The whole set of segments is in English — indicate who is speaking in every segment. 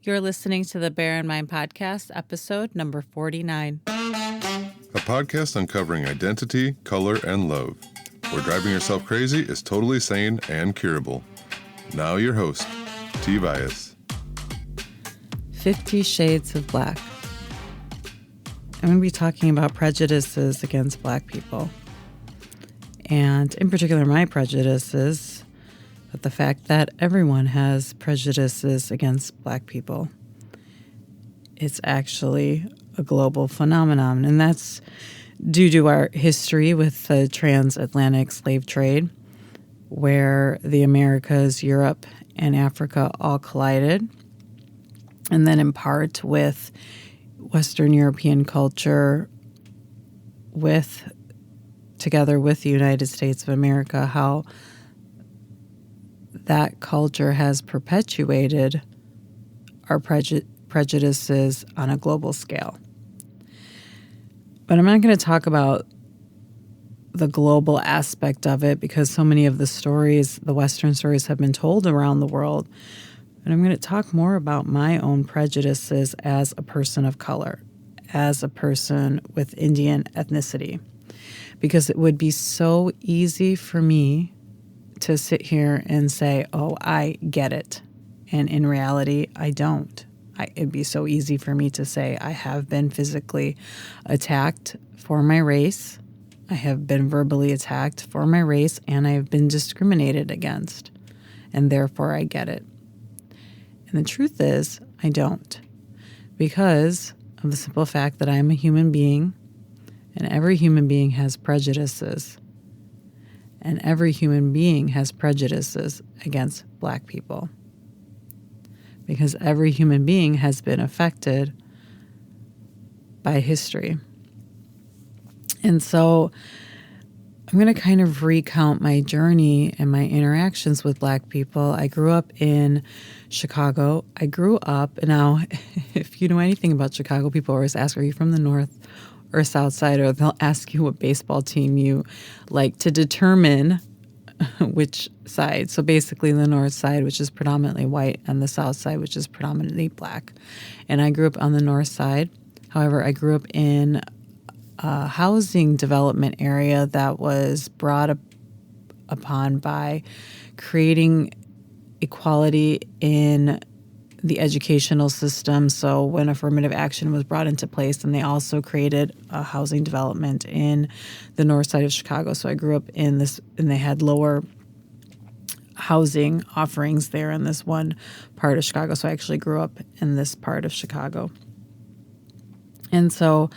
Speaker 1: You're listening to the Bear in Mind podcast, episode number 49.
Speaker 2: A podcast uncovering identity, color, and love, where driving yourself crazy is totally sane and curable. Now your host, T. Vias.
Speaker 1: 50 Shades of Black. I'm going to be talking about prejudices against Black people. And in particular, my prejudices, but the fact that everyone has prejudices against Black people. It's actually a global phenomenon, and that's due to our history with the transatlantic slave trade, where the Americas, Europe, and Africa all collided, and then in part with Western European culture, together with the United States of America, how that culture has perpetuated our prejudices on a global scale. But I'm not going to talk about the global aspect of it because so many of the stories, the Western stories, have been told around the world. But I'm going to talk more about my own prejudices as a person of color, as a person with Indian ethnicity, because it would be so easy for me to sit here and say, oh, I get it. And in reality, I don't. It'd be so easy for me to say I have been physically attacked for my race. I have been verbally attacked for my race, and I have been discriminated against. And therefore, I get it. And the truth is, I don't. Because of the simple fact that I am a human being, and every human being has prejudices. And every human being has prejudices against Black people. Because every human being has been affected by history. And so I'm going to kind of recount my journey and my interactions with Black people. I grew up in Chicago. Now, if you know anything about Chicago, people always ask, are you from the north or south side? Or they'll ask you what baseball team you like to determine which side. So basically the north side, which is predominantly white, and the south side, which is predominantly Black. And I grew up on the north side. However, I grew up in a housing development area that was brought upon by creating equality in the educational system. So when affirmative action was brought into place, and they also created a housing development in the north side of Chicago. So I grew up in this, and they had lower housing offerings there in this one part of Chicago. So I actually grew up in this part of Chicago. And so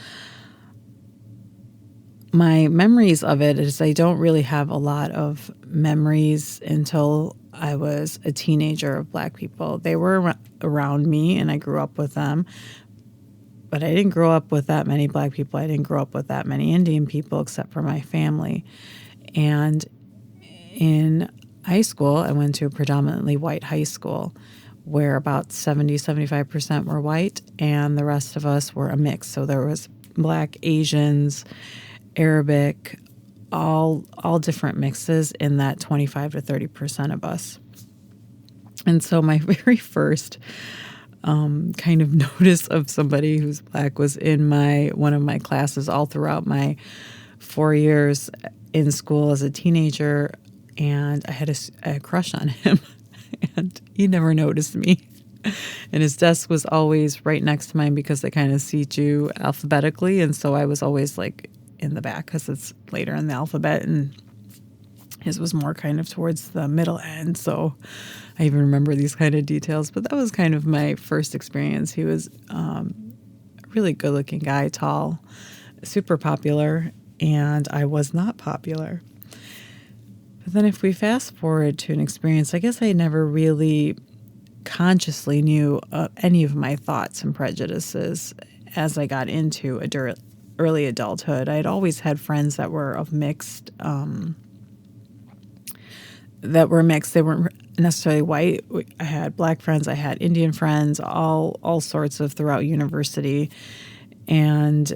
Speaker 1: my memories of it is I don't really have a lot of memories until I was a teenager of Black people. They were around me, and I grew up with them. But I didn't grow up with that many Black people. I didn't grow up with that many Indian people except for my family. And in high school, I went to a predominantly white high school where about 75% were white, and the rest of us were a mix. So there was Black, Asians, Arabic, all different mixes in that 25 to 30% of us. And so my very first kind of notice of somebody who's Black was in one of my classes all throughout my 4 years in school as a teenager, and I had a crush on him, and he never noticed me. And his desk was always right next to mine because they kind of seat you alphabetically, and so I was always like in the back because it's later in the alphabet, and his was more kind of towards the middle end. So I even remember these kind of details, but that was kind of my first experience. He was a really good looking guy, tall, super popular, and I was not popular. But then if we fast forward to an experience, I guess I never really consciously knew any of my thoughts and prejudices as I got into early adulthood. I had always had friends that were of mixed, They weren't necessarily white. I had Black friends, I had Indian friends, all sorts of throughout university. And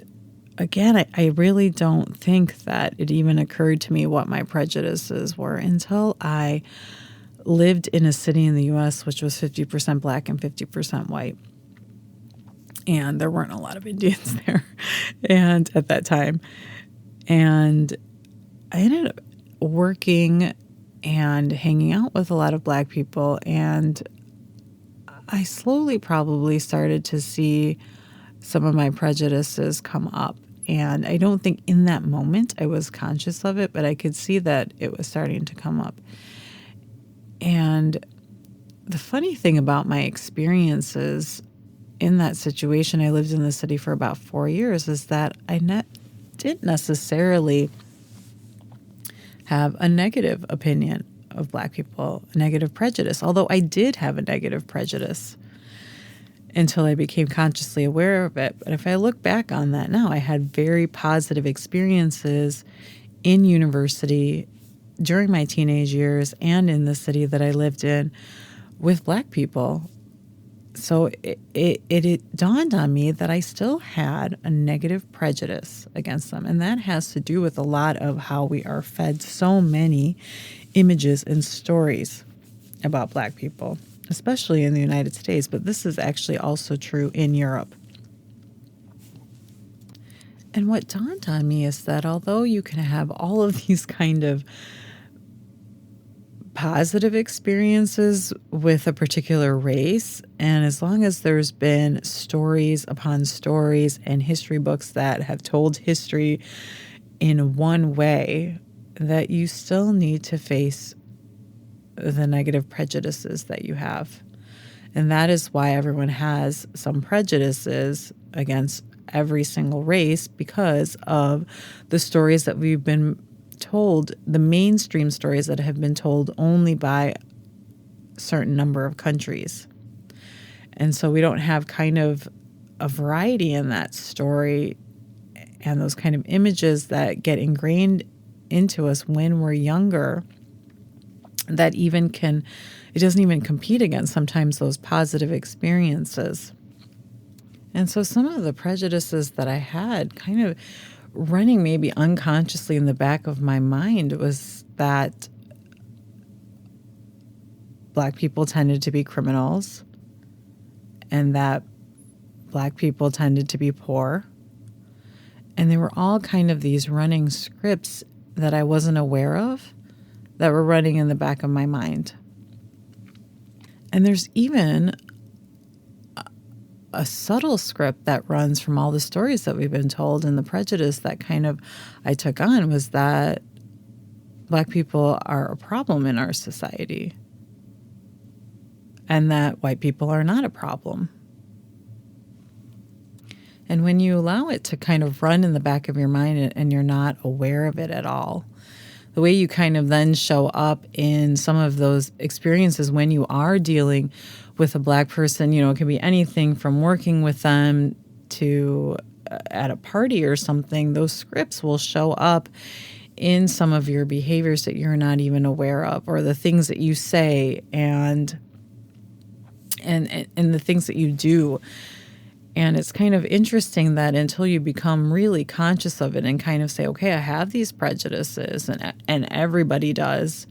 Speaker 1: again, I really don't think that it even occurred to me what my prejudices were until I lived in a city in the U.S. which was 50% black and 50% white. And there weren't a lot of Indians there and at that time. And I ended up working and hanging out with a lot of black people. And I slowly probably started to see some of my prejudices come up. And I don't think in that moment I was conscious of it, but I could see that it was starting to come up. And the funny thing about my experiences in that situation, I lived in the city for about 4 years, is that I didn't necessarily have a negative opinion of black people, a negative prejudice, although I did have a negative prejudice until I became consciously aware of it. But if I look back on that now, I had very positive experiences in university during my teenage years and in the city that I lived in with black people. So it dawned on me that I still had a negative prejudice against them. And that has to do with a lot of how we are fed so many images and stories about black people, especially in the United States. But this is actually also true in Europe. And what dawned on me is that although you can have all of these kind of positive experiences with a particular race, and as long as there's been stories upon stories and history books that have told history in one way, that you still need to face the negative prejudices that you have. And that is why everyone has some prejudices against every single race, because of the stories that we've been told, the mainstream stories that have been told only by a certain number of countries. And so we don't have kind of a variety in that story and those kind of images that get ingrained into us when we're younger that it doesn't even compete against sometimes those positive experiences. And so some of the prejudices that I had kind of running maybe unconsciously in the back of my mind was that black people tended to be criminals and that black people tended to be poor. And they were all kind of these running scripts that I wasn't aware of that were running in the back of my mind. And there's even a subtle script that runs from all the stories that we've been told, and the prejudice that kind of I took on was that black people are a problem in our society and that white people are not a problem. And when you allow it to kind of run in the back of your mind and you're not aware of it at all, the way you kind of then show up in some of those experiences when you are dealing with a black person, it can be anything from working with them to at a party or something, those scripts will show up in some of your behaviors that you're not even aware of, or the things that you say and the things that you do. And it's kind of interesting that until you become really conscious of it and kind of say, okay, I have these prejudices, and everybody does,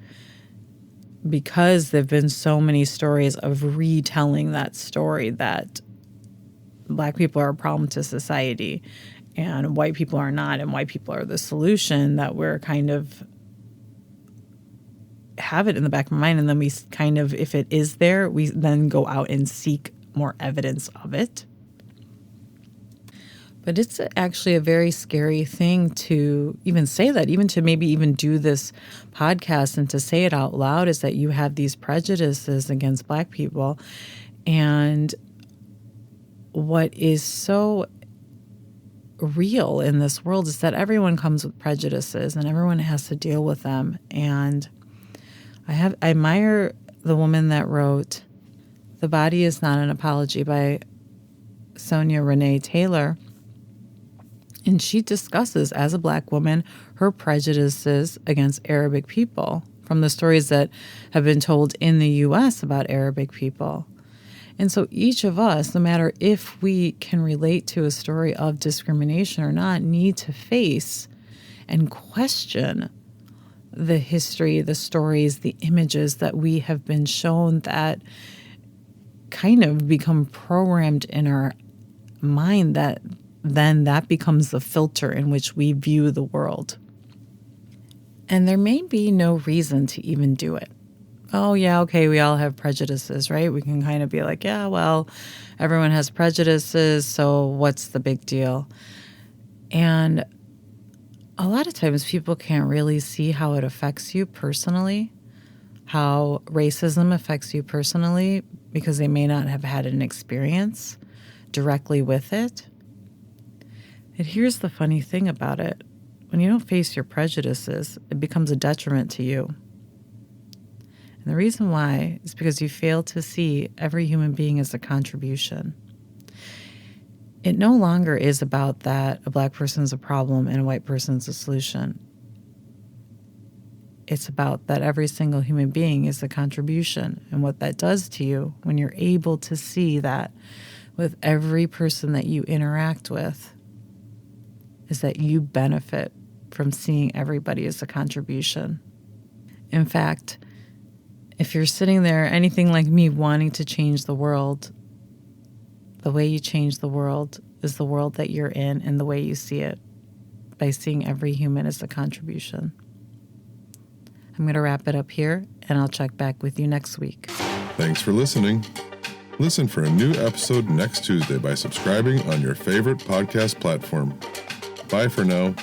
Speaker 1: because there have been so many stories of retelling that story that black people are a problem to society and white people are not, and white people are the solution, that we're kind of have it in the back of my mind. And then we kind of, if it is there, we then go out and seek more evidence of it. But it's actually a very scary thing to even say that, even to maybe even do this podcast and to say it out loud, is that you have these prejudices against black people. And what is so real in this world is that everyone comes with prejudices and everyone has to deal with them. And I admire the woman that wrote The Body Is Not an Apology by Sonia Renee Taylor. And she discusses, as a black woman, her prejudices against Arabic people from the stories that have been told in the U.S. about Arabic people. And so each of us, no matter if we can relate to a story of discrimination or not, need to face and question the history, the stories, the images that we have been shown that kind of become programmed in our mind, that then that becomes the filter in which we view the world. And there may be no reason to even do it. Oh, yeah, okay, we all have prejudices, right? We can kind of be like, yeah, well, everyone has prejudices, so what's the big deal? And a lot of times people can't really see how it affects you personally, how racism affects you personally, because they may not have had an experience directly with it. And here's the funny thing about it. When you don't face your prejudices, it becomes a detriment to you. And the reason why is because you fail to see every human being as a contribution. It no longer is about that a black person is a problem and a white person is a solution. It's about that every single human being is a contribution. And what that does to you when you're able to see that with every person that you interact with is that you benefit from seeing everybody as a contribution. In fact, if you're sitting there, anything like me, wanting to change the world, the way you change the world is the world that you're in and the way you see it, by seeing every human as a contribution. I'm going to wrap it up here, and I'll check back with you next week.
Speaker 2: Thanks for listening. Listen for a new episode next Tuesday by subscribing on your favorite podcast platform. Bye for now.